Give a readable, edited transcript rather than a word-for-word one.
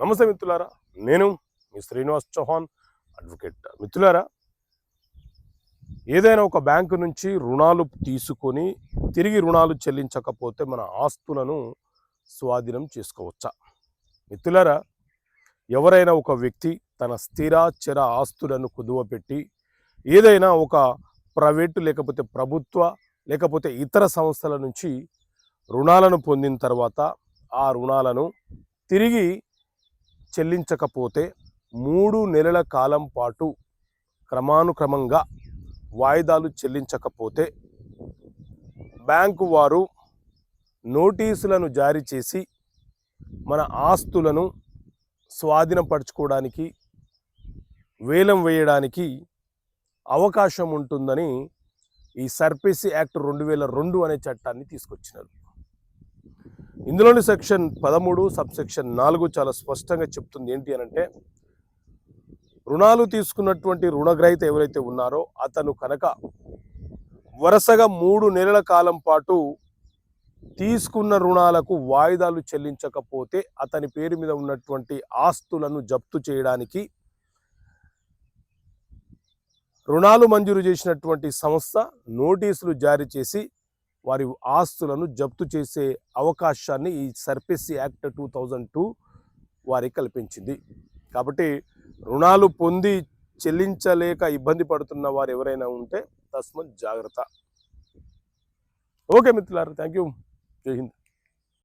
నమస్తే మిత్రులారా, నేను మీ శ్రీనివాస్ చౌహాన్ అడ్వకేట్. మిత్రులారా, ఏదైనా ఒక బ్యాంకు నుంచి రుణాలు తీసుకొని తిరిగి రుణాలు చెల్లించకపోతే మన ఆస్తులను స్వాధీనం చేసుకోవచ్చా? మిత్రులారా, ఎవరైనా ఒక వ్యక్తి తన స్థిర చర ఆస్తులను కుదువపెట్టి ఏదైనా ఒక ప్రైవేటు లేకపోతే ప్రభుత్వ లేకపోతే ఇతర సంస్థల నుంచి రుణాలను పొందిన తర్వాత ఆ రుణాలను తిరిగి చెల్లించకపోతే 3 నెలల కాలం పాటు క్రమానుక్రమంగా వాయిదాలు చెల్లించకపోతే బ్యాంకు వారు నోటీసులను జారీ చేసి మన ఆస్తులను స్వాధీనపరచుకోవడానికి వేలం వేయడానికి అవకాశం ఉంటుందని ఈ సర్ఫేసీ యాక్ట్ 2002 అనే చట్టాన్ని తీసుకొచ్చినారు. ఇందులోని సెక్షన్ 13 సబ్సెక్షన్ 4 చాలా స్పష్టంగా చెప్తుంది. ఏంటి అనంటే, రుణాలు తీసుకున్నటువంటి రుణగ్రహీత ఎవరైతే ఉన్నారో అతను కనుక వరుసగా 3 నెలల కాలం పాటు తీసుకున్న రుణాలకు వాయిదాలు చెల్లించకపోతే అతని పేరు మీద ఉన్నటువంటి ఆస్తులను జప్తు చేయడానికి రుణాలు మంజూరు చేసినటువంటి సంస్థ నోటీసులు జారీ చేసి వారి ఆస్తులను జప్తు చేసే అవకాశాన్ని ఈ సర్ఫేసీ యాక్ట్ 2002 వారికి కల్పించింది. కాబట్టి రుణాలు పొంది చెల్లించలేక ఇబ్బంది పడుతున్న వారు ఎవరైనా ఉంటే తస్మత్ జాగ్రత్త. ఓకే మిత్రులారా, థ్యాంక్ యూ. జై హింద్.